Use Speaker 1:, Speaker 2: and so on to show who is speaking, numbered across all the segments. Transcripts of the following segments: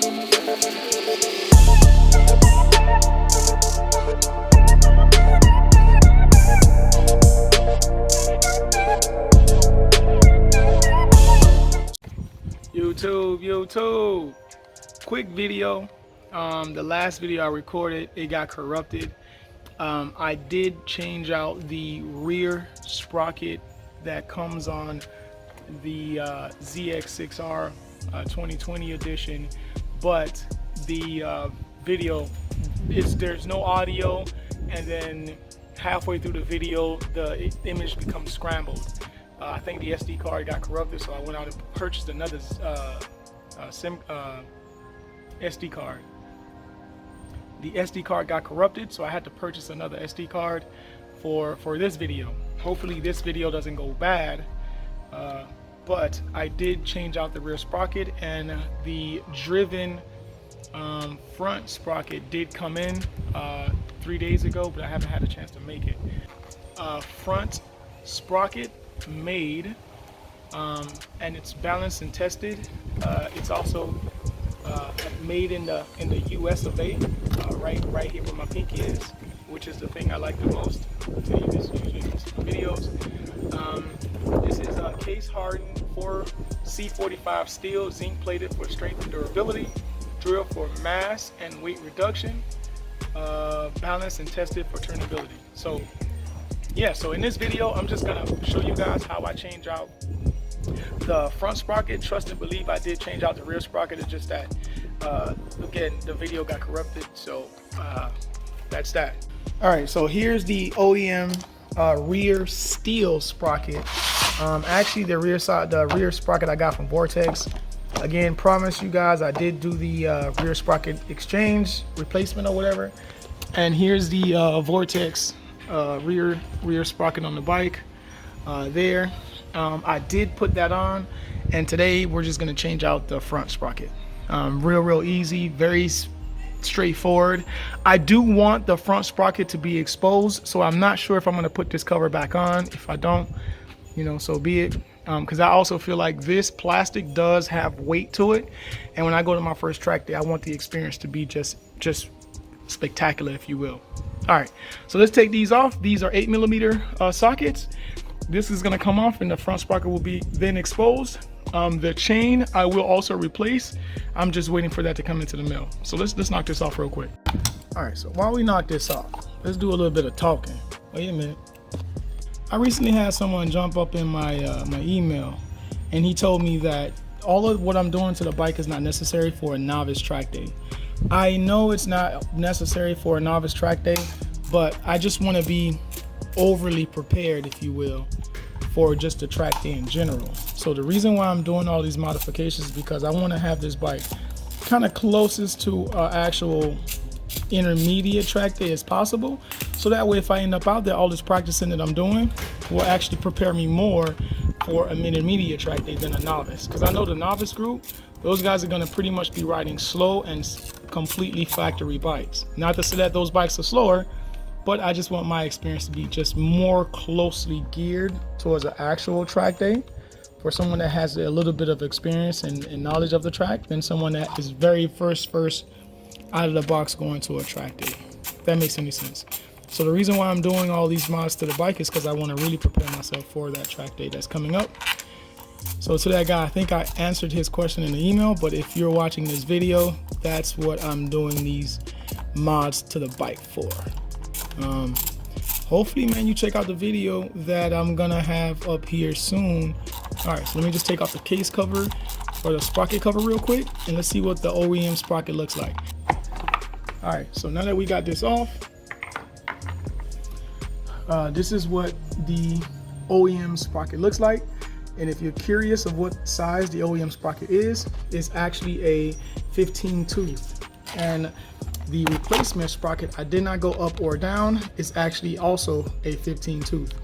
Speaker 1: YouTube, quick video. The last video I recorded, it got corrupted. I did change out the rear sprocket that comes on the ZX6R 2020 edition, but the video there's no audio, and then halfway through the video the image becomes scrambled. I think the SD card got corrupted, so I went out and purchased another SD card. The SD card got corrupted, so I had to purchase another SD card for this video. Hopefully this video doesn't go bad, but I did change out the rear sprocket, and the driven front sprocket did come in 3 days ago, but I haven't had a chance to make it. Front sprocket made, and it's balanced and tested. It's also made in the US of A, right here where my pinky is, which is the thing I like the most. I'll tell you this usually in videos. This is a case hardened for C45 steel, zinc plated for strength and durability, drill for mass and weight reduction, balanced and tested for turnability. So yeah, so in this video I'm just gonna show you guys how I change out the front sprocket. Trust and believe I did change out the rear sprocket. It's just that again, the video got corrupted, so that's that. All right, so here's the O.E.M rear steel sprocket. Actually the rear sprocket I got from Vortex. Again, promise you guys I did do the rear sprocket exchange replacement or whatever. And here's the Vortex rear sprocket on the bike there. I did put that on, and today we're just going to change out the front sprocket. Real easy, very straightforward. I do want the front sprocket to be exposed, so I'm not sure if I'm going to put this cover back on. If I don't, you know, so be it, because I also feel like this plastic does have weight to it, and when I go to my first track day, I want the experience to be just spectacular, if you will. All right, so let's take these off. These are 8mm sockets. This is going to come off, and the front sprocket will be then exposed. The chain I will also replace. I'm just waiting for that to come into the mail. So let's knock this off real quick. All right, so while we knock this off, let's do a little bit of talking. Wait a minute. I recently had someone jump up in my my email, and he told me that all of what I'm doing to the bike is not necessary for a novice track day. I know it's not necessary for a novice track day, but I just want to be overly prepared, if you will, for just a track day in general. So the reason why I'm doing all these modifications is because I want to have this bike kind of closest to actual intermediate track day as possible, so that way if I end up out there, all this practicing that I'm doing will actually prepare me more for an intermediate track day than a novice. Because I know the novice group, those guys are going to pretty much be riding slow and completely factory bikes. Not to say that those bikes are slower, but I just want my experience to be just more closely geared towards an actual track day for someone that has a little bit of experience and knowledge of the track than someone that is very first out of the box going to a track day. If that makes any sense. So the reason why I'm doing all these mods to the bike is because I want to really prepare myself for that track day that's coming up. So to that guy, I think I answered his question in the email, but if you're watching this video, that's what I'm doing these mods to the bike for. Hopefully, man, you check out the video that I'm gonna have up here soon. All right, so let me just take off the case cover or the sprocket cover real quick, and let's see what the O.E.M sprocket looks like. All right, so now that we got this off, this is what the O.E.M sprocket looks like. And if you're curious of what size the O.E.M sprocket is, it's actually a 15 tooth. And the replacement sprocket, I did not go up or down. It's actually also a 15 tooth.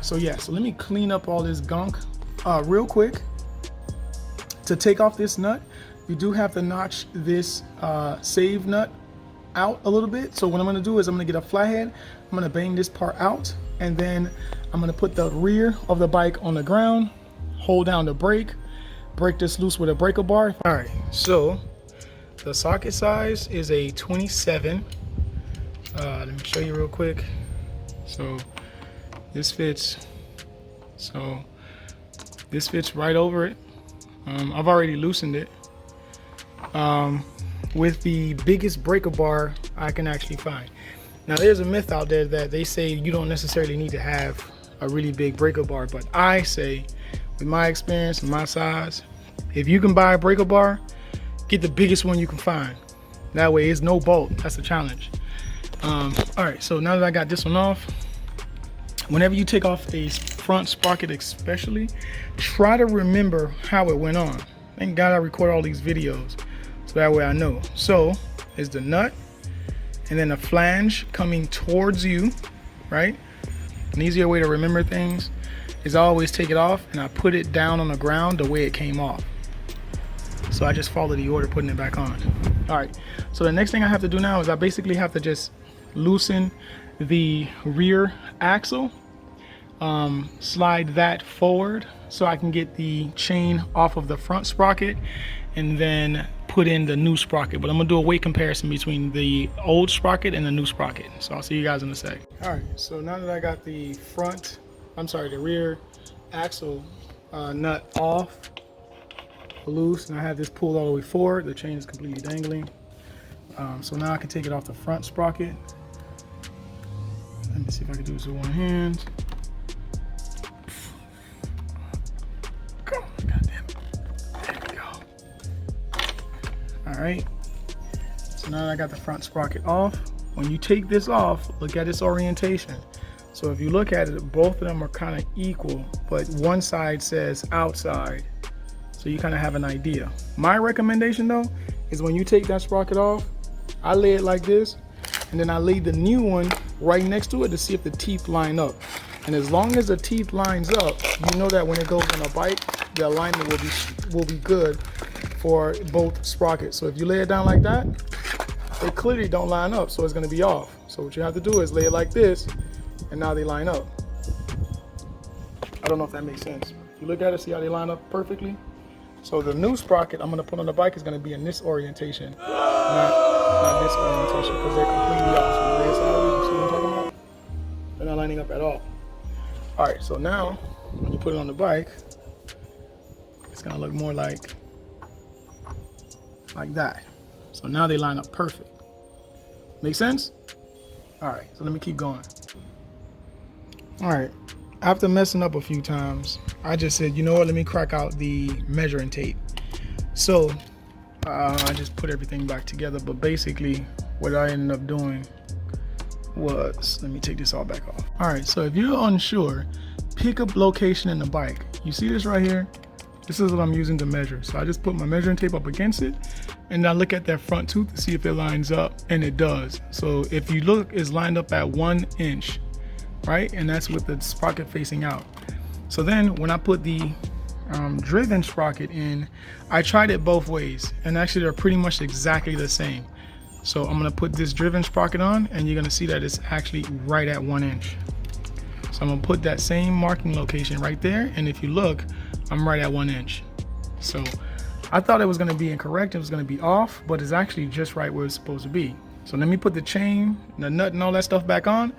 Speaker 1: So yeah, so let me clean up all this gunk real quick. To take off this nut, you do have to notch this save nut out a little bit. So what I'm gonna do is I'm gonna get a flathead, I'm gonna bang this part out, and then I'm gonna put the rear of the bike on the ground, hold down the brake, break this loose with a breaker bar. All right, so The socket size is a 27. Let me show you real quick. So this fits. So this fits right over it. I've already loosened it. With the biggest breaker bar I can actually find. Now there's a myth out there that they say you don't necessarily need to have a really big breaker bar, but I say, with my experience and my size, if you can buy a breaker bar, get the biggest one you can find. That way it's no bolt. That's a challenge. All right, so now that I got this one off, whenever you take off a front sprocket especially, try to remember how it went on. Thank God I record all these videos, so that way I know. So is the nut, and then a flange coming towards you, right? An easier way to remember things is I always take it off and I put it down on the ground the way it came off. So I just follow the order putting it back on. All right, so the next thing I have to do now is I basically have to just loosen the rear axle, slide that forward so I can get the chain off of the front sprocket, and then put in the new sprocket. But I'm gonna do a weight comparison between the old sprocket and the new sprocket. So I'll see you guys in a sec. All right, so now that I got the the rear axle nut off, loose, and I have this pulled all the way forward, the chain is completely dangling. So now I can take it off the front sprocket. Let me see if I can do this with one hand. Come on, goddamn it. There we go. All right. So now that I got the front sprocket off, when you take this off, look at its orientation. So if you look at it, both of them are kind of equal, but one side says outside. So you kind of have an idea. My recommendation though, is when you take that sprocket off, I lay it like this, and then I lay the new one right next to it to see if the teeth line up. And as long as the teeth lines up, you know that when it goes on a bike, the alignment will be good for both sprockets. So if you lay it down like that, they clearly don't line up, so it's gonna be off. So what you have to do is lay it like this, and now they line up. I don't know if that makes sense. If you look at it, see how they line up perfectly? So the new sprocket I'm gonna put on the bike is gonna be in this orientation, not this orientation, because they're completely off. So the sideways, you see what I'm talking about? They're not lining up at all. All right, so now when you put it on the bike, it's gonna look more like that. So now they line up perfect. Make sense? All right, so let me keep going. All right, after messing up a few times, I just said, you know what, let me crack out the measuring tape. So I just put everything back together, but basically what I ended up doing was, let me take this all back off. All right, so if you're unsure, pick up location in the bike. You see this right here? This is what I'm using to measure. So I just put my measuring tape up against it, and I look at that front tooth to see if it lines up, and it does. So if you look, it's lined up at 1 inch, right? And that's with the sprocket facing out. So then when I put the driven sprocket in, I tried it both ways, and actually they're pretty much exactly the same. So I'm gonna put this driven sprocket on, and you're gonna see that it's actually right at 1 inch. So I'm gonna put that same marking location right there, and if you look, I'm right at 1 inch. So I thought it was gonna be incorrect, it was gonna be off, but it's actually just right where it's supposed to be. So let me put the chain, the nut, and all that stuff back on,